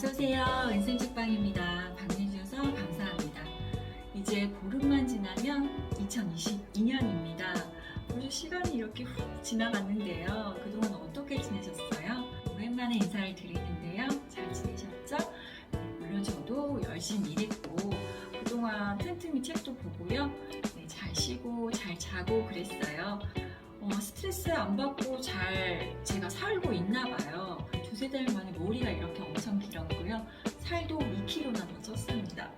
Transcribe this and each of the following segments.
어서오세요. 은생책방입니다. 방문해주셔서 감사합니다. 이제 보름만 지나면 2022년입니다. 벌써 시간이 이렇게 훅 지나갔는데요. 그동안 어떻게 지내셨어요? 오랜만에 인사를 드리는데요. 잘 지내셨죠? 네, 물론 저도 열심히 일했고 그동안 틈틈이 책도 보고요. 네, 잘 쉬고 잘 자고 그랬어요. 스트레스 안 받고 잘 제가 살고 있나 봐요. 두세 달 만에 머리가 이렇게 엄청 길었고요. 살도 2kg나 더 쪘습니다.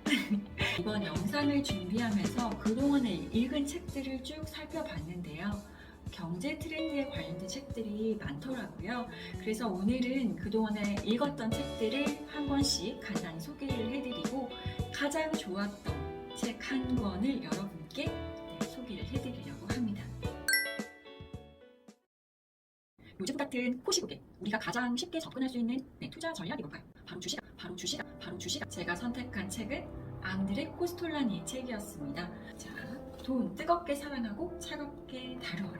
이번 영상을 준비하면서 그동안에 읽은 책들을 쭉 살펴봤는데요. 경제 트렌드에 관련된 책들이 많더라고요. 그래서 오늘은 그동안에 읽었던 책들을 한 권씩 간단히 소개를 해드리고 가장 좋았던 책 한 권을 여러분께 소개를 해드리려고 합니다. 요즘 같은 코시국에 우리가 가장 쉽게 접근할 수 있는 투자 전략이 뭘까요? 바로 주식. 제가 선택한 책은 앙드레 코스톨라니의 책이었습니다. 자, 돈 뜨겁게 사랑하고 차갑게 다루어라.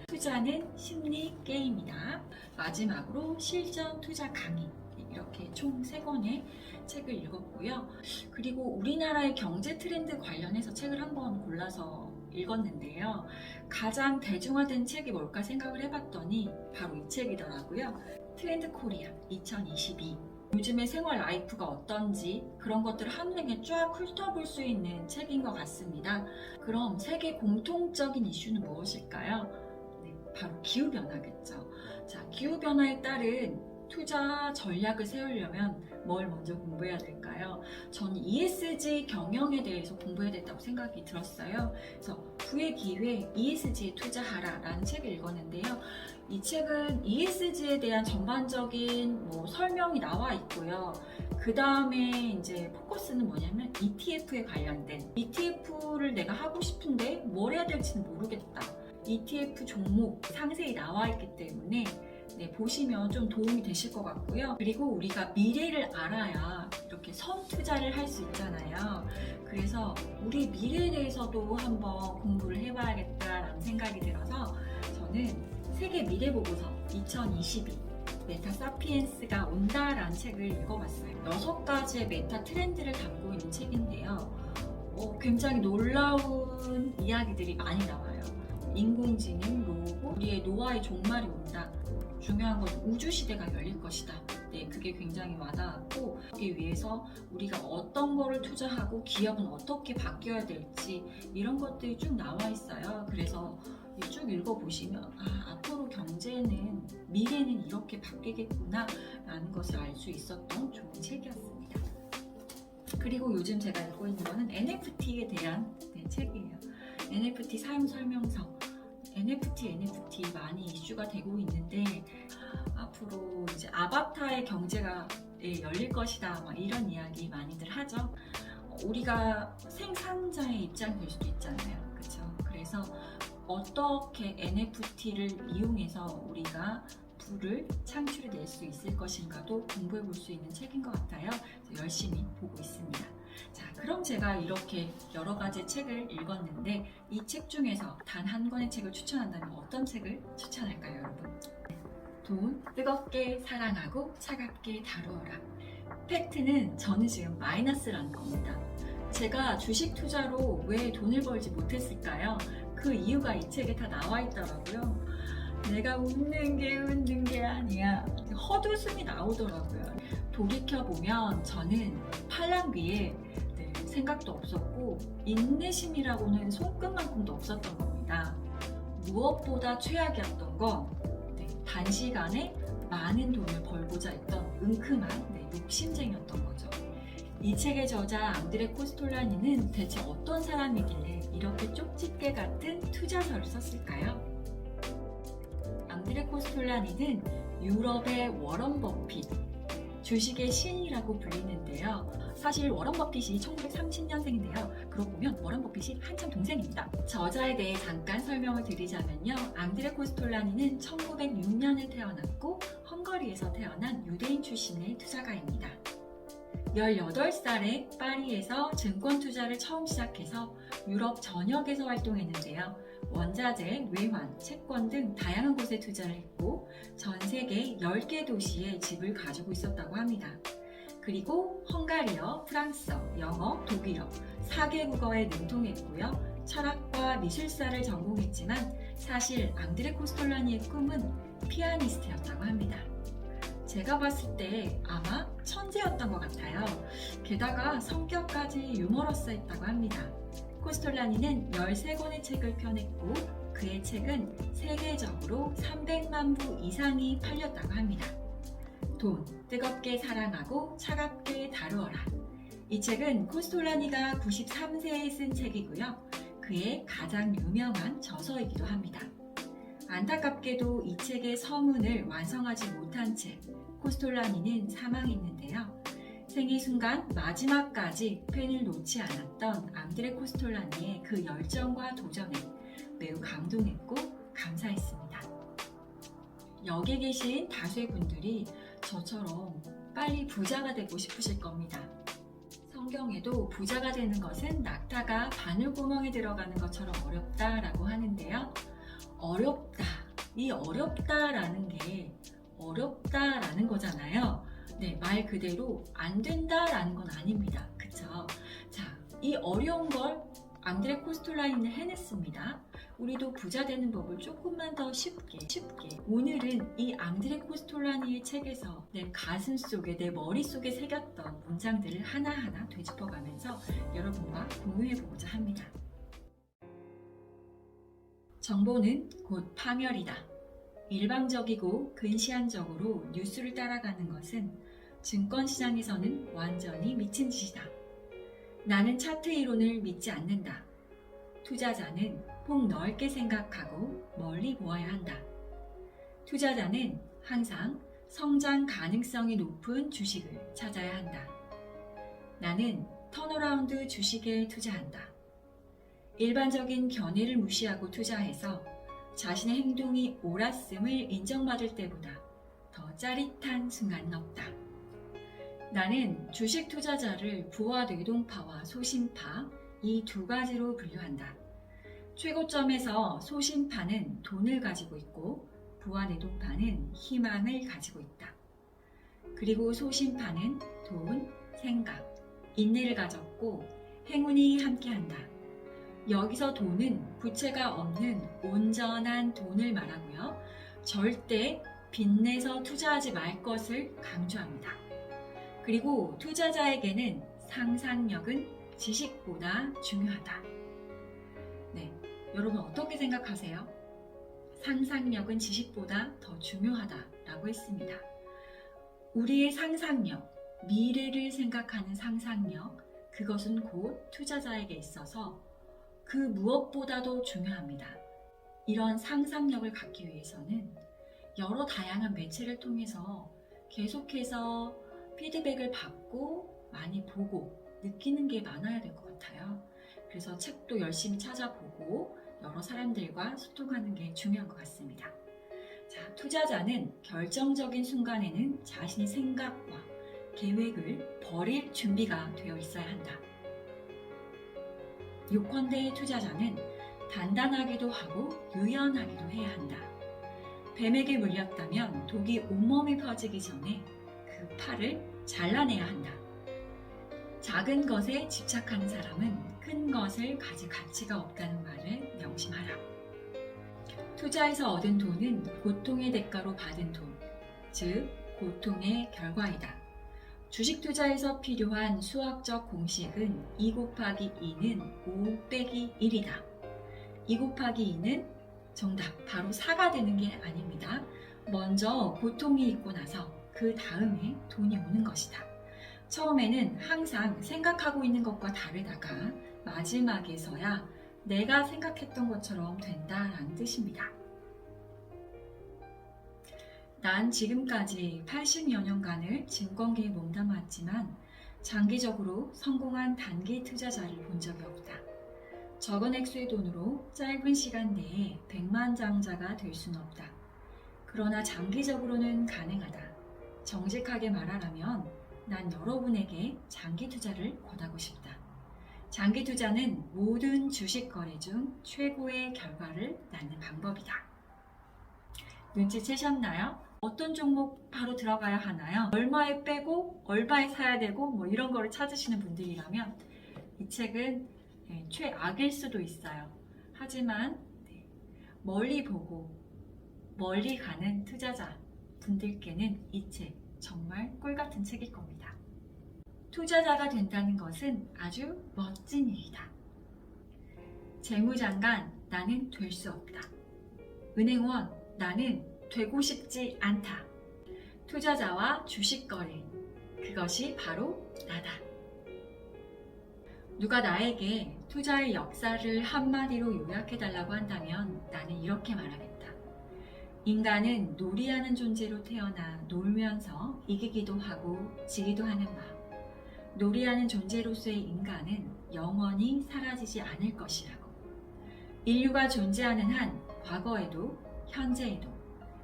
투자는 심리 게임이다. 마지막으로 실전 투자 강의. 이렇게 총 3권의 책을 읽었고요. 그리고 우리나라의 경제 트렌드 관련해서 책을 한번 골라서 읽었는데요. 가장 대중화된 책이 뭘까 생각을 해봤더니 바로 이 책이더라고요. 트렌드 코리아 2022. 요즘의 생활 라이프가 어떤지 그런 것들을 한눈에 쫙 훑어볼 수 있는 책인 것 같습니다. 그럼 세계 공통적인 이슈는 무엇일까요? 네, 바로 기후변화겠죠. 자, 기후변화에 따른 투자 전략을 세우려면 뭘 먼저 공부해야 될까요? 저는 ESG 경영에 대해서 공부해야 된다고 생각이 들었어요. 그래서 부의 기회 ESG에 투자하라 라는 책을 읽었는데요. 이 책은 ESG에 대한 전반적인 설명이 나와 있고요. 그 다음에 이제 포커스는 뭐냐면 ETF에 관련된 ETF를 내가 하고 싶은데 뭘 해야 될지는 모르겠다. ETF 종목 상세히 나와 있기 때문에 보시면 좀 도움이 되실 것 같고요. 그리고 우리가 미래를 알아야 이렇게 선투자를 할 수 있잖아요. 그래서 우리 미래에 대해서도 한번 공부를 해봐야겠다라는 생각이 들어서 저는 세계 미래보고서 2022 메타 사피엔스가 온다라는 책을 읽어봤어요. 6가지의 메타 트렌드를 담고 있는 책인데요. 굉장히 놀라운 이야기들이 많이 나와요. 인공지능, 로봇, 우리의 노화의 종말이 온다. 중요한 건 우주시대가 열릴 것이다. 네, 그게 굉장히 와닿았고 그러기 위해서 우리가 어떤 거를 투자하고 기업은 어떻게 바뀌어야 될지 이런 것들이 쭉 나와 있어요. 그래서 쭉 읽어보시면 앞으로 경제는 미래는 이렇게 바뀌겠구나 라는 것을 알 수 있었던 좋은 책이었습니다. 그리고 요즘 제가 읽고 있는 거는 NFT에 대한 책이에요. NFT 사용 설명서. NFT 많이 이슈가 되고 있는데 앞으로 이제 아바타의 경제가 열릴 것이다 이런 이야기 많이들 하죠. 우리가 생산자의 입장이 될 수도 있잖아요. 그렇죠? 그래서 어떻게 NFT를 이용해서 우리가 부를 창출해낼 수 있을 것인가도 공부해 볼 수 있는 책인 것 같아요. 열심히 보고 있습니다. 자, 그럼 제가 이렇게 여러 가지 책을 읽었는데 이 책 중에서 단 한 권의 책을 추천한다면 어떤 책을 추천할까요, 여러분? 돈 뜨겁게 사랑하고 차갑게 다루어라. 팩트는 저는 지금 마이너스라는 겁니다. 제가 주식 투자로 왜 돈을 벌지 못했을까요? 그 이유가 이 책에 다 나와 있더라고요. 내가 웃는 게 아니야. 헛웃음이 나오더라고요. 돌이켜보면 저는 팔랑귀에 생각도 없었고 인내심이라고는 손끝만큼도 없었던 겁니다. 무엇보다 최악이었던 건 단시간에 많은 돈을 벌고자 했던 은큼한 욕심쟁이였던 거죠. 이 책의 저자 앙드레 코스톨라니는 대체 어떤 사람이길래 이렇게 쪽집게 같은 투자서를 썼을까요? 앙드레 코스톨라니는 유럽의 워런 버핏, 주식의 신이라고 불리는데요. 사실 워런 버핏이 1930년생인데요. 그러고 보면 워런 버핏이 한참 동생입니다. 저자에 대해 잠깐 설명을 드리자면요. 앙드레 코스톨라니는 1906년에 태어났고 헝가리에서 태어난 유대인 출신의 투자가입니다. 18살에 파리에서 증권 투자를 처음 시작해서 유럽 전역에서 활동했는데요. 원자재, 외환, 채권 등 다양한 곳에 투자를 했고 전 세계 10개 도시에 집을 가지고 있었다고 합니다. 그리고 헝가리어, 프랑스어, 영어, 독일어 4개국어에 능통했고요. 철학과 미술사를 전공했지만 사실 앙드레 코스톨라니의 꿈은 피아니스트였다고 합니다. 제가 봤을 때 아마 천재였던 것 같아요. 게다가 성격까지 유머러스했다고 합니다. 코스톨라니는 13권의 책을 펴냈고 그의 책은 세계적으로 300만 부 이상이 팔렸다고 합니다. 돈, 뜨겁게 사랑하고 차갑게 다루어라. 이 책은 코스톨라니가 93세에 쓴 책이고요. 그의 가장 유명한 저서이기도 합니다. 안타깝게도 이 책의 서문을 완성하지 못한 채 코스톨라니는 사망했는데요. 생의 순간 마지막까지 펜을 놓지 않았던 앙드레 코스톨라니의 그 열정과 도전에 매우 감동했고 감사했습니다. 여기 계신 다수의 분들이 저처럼 빨리 부자가 되고 싶으실 겁니다. 성경에도 부자가 되는 것은 낙타가 바늘구멍에 들어가는 것처럼 어렵다라고 하는데요. 어렵다. 이 어렵다라는 게 어렵다라는 거잖아요. 네, 말 그대로 안 된다라는 건 아닙니다. 그쵸? 자, 이 어려운 걸 앙드레 코스톨라니는 해냈습니다. 우리도 부자 되는 법을 조금만 더 쉽게. 오늘은 이 앙드레 코스톨라니의 책에서 내 가슴 속에, 내 머릿속에 새겼던 문장들을 하나하나 되짚어가면서 여러분과 공유해보고자 합니다. 정보는 곧 파멸이다. 일방적이고 근시안적으로 뉴스를 따라가는 것은 증권시장에서는 완전히 미친 짓이다. 나는 차트 이론을 믿지 않는다. 투자자는 폭 넓게 생각하고 멀리 보아야 한다. 투자자는 항상 성장 가능성이 높은 주식을 찾아야 한다. 나는 턴어라운드 주식에 투자한다. 일반적인 견해를 무시하고 투자해서 자신의 행동이 옳았음을 인정받을 때보다 더 짜릿한 순간은 없다. 나는 주식 투자자를 부와 뇌동파와 소심파 이 두 가지로 분류한다. 최고점에서 소심파는 돈을 가지고 있고 부와 뇌동파는 희망을 가지고 있다. 그리고 소심파는 돈, 생각, 인내를 가졌고 행운이 함께한다. 여기서 돈은 부채가 없는 온전한 돈을 말하고요. 절대 빚내서 투자하지 말 것을 강조합니다. 그리고 투자자에게는 상상력은 지식보다 중요하다. 네, 여러분 어떻게 생각하세요? 상상력은 지식보다 더 중요하다라고 했습니다. 우리의 상상력, 미래를 생각하는 상상력, 그것은 곧 투자자에게 있어서 그 무엇보다도 중요합니다. 이런 상상력을 갖기 위해서는 여러 다양한 매체를 통해서 계속해서 피드백을 받고 많이 보고 느끼는 게 많아야 될 것 같아요. 그래서 책도 열심히 찾아보고 여러 사람들과 소통하는 게 중요한 것 같습니다. 자, 투자자는 결정적인 순간에는 자신의 생각과 계획을 버릴 준비가 되어 있어야 한다. 요컨대 투자자는 단단하기도 하고 유연하기도 해야 한다. 뱀에게 물렸다면 독이 온몸에 퍼지기 전에 그 팔을 잘라내야 한다. 작은 것에 집착하는 사람은 큰 것을 가질 가치가 없다는 말을 명심하라. 투자에서 얻은 돈은 고통의 대가로 받은 돈, 즉 고통의 결과이다. 주식 투자에서 필요한 수학적 공식은 2 곱하기 2는 5 빼기 1이다. 2 곱하기 2는 정답 바로 4가 되는 게 아닙니다. 먼저 고통이 있고 나서 그 다음에 돈이 오는 것이다. 처음에는 항상 생각하고 있는 것과 다르다가 마지막에서야 내가 생각했던 것처럼 된다라는 뜻입니다. 난 지금까지 80여 년간을 증권계에 몸담았지만 장기적으로 성공한 단기 투자자를 본 적이 없다. 적은 액수의 돈으로 짧은 시간 내에 백만장자가 될 수는 없다. 그러나 장기적으로는 가능하다. 정직하게 말하라면 난 여러분에게 장기 투자를 권하고 싶다. 장기 투자는 모든 주식 거래 중 최고의 결과를 낳는 방법이다. 눈치채셨나요? 어떤 종목 바로 들어가야 하나요? 얼마에 빼고 얼마에 사야 되고 뭐 이런 거를 찾으시는 분들이라면 이 책은 최악일 수도 있어요. 하지만 멀리 보고 멀리 가는 투자자 분들께는 이 책 정말 꿀같은 책일 겁니다. 투자자가 된다는 것은 아주 멋진 일이다. 재무장관, 나는 될 수 없다. 은행원, 나는 되고 싶지 않다. 투자자와 주식 거래, 그것이 바로 나다. 누가 나에게 투자의 역사를 한마디로 요약해달라고 한다면 나는 이렇게 말하겠다. 인간은 놀이하는 존재로 태어나 놀면서 이기기도 하고 지기도 하는 법. 놀이하는 존재로서의 인간은 영원히 사라지지 않을 것이라고. 인류가 존재하는 한 과거에도 현재에도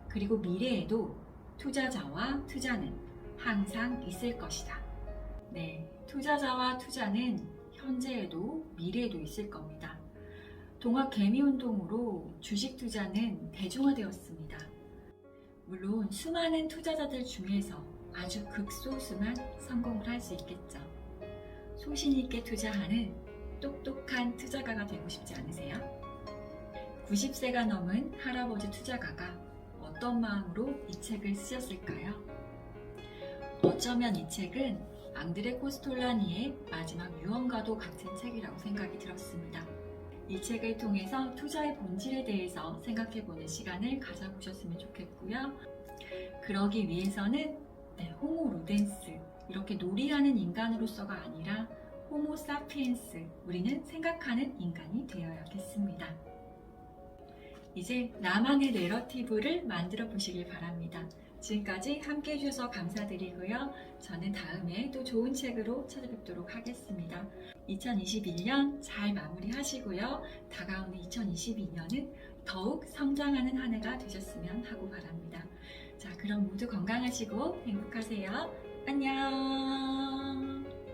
그리고 미래에도 투자자와 투자는 항상 있을 것이다. 네, 투자자와 투자는 현재에도 미래에도 있을 겁니다. 동학 개미운동으로 주식 투자는 대중화되었습니다. 물론 수많은 투자자들 중에서 아주 극소수만 성공을 할 수 있겠죠. 소신 있게 투자하는 똑똑한 투자가가 되고 싶지 않으세요? 90세가 넘은 할아버지 투자가가 어떤 마음으로 이 책을 쓰셨을까요? 어쩌면 이 책은 앙드레 코스톨라니의 마지막 유언과도 같은 책이라고 생각이 들었습니다. 이 책을 통해서 투자의 본질에 대해서 생각해보는 시간을 가져보셨으면 좋겠고요. 그러기 위해서는 호모 루덴스, 이렇게 놀이하는 인간으로서가 아니라 호모 사피엔스, 우리는 생각하는 인간이 되어야겠습니다. 이제 나만의 내러티브를 만들어 보시길 바랍니다. 지금까지 함께 해주셔서 감사드리고요. 저는 다음에 또 좋은 책으로 찾아뵙도록 하겠습니다. 2021년 잘 마무리하시고요. 다가오는 2022년은 더욱 성장하는 한 해가 되셨으면 하고 바랍니다. 자, 그럼 모두 건강하시고 행복하세요. 안녕.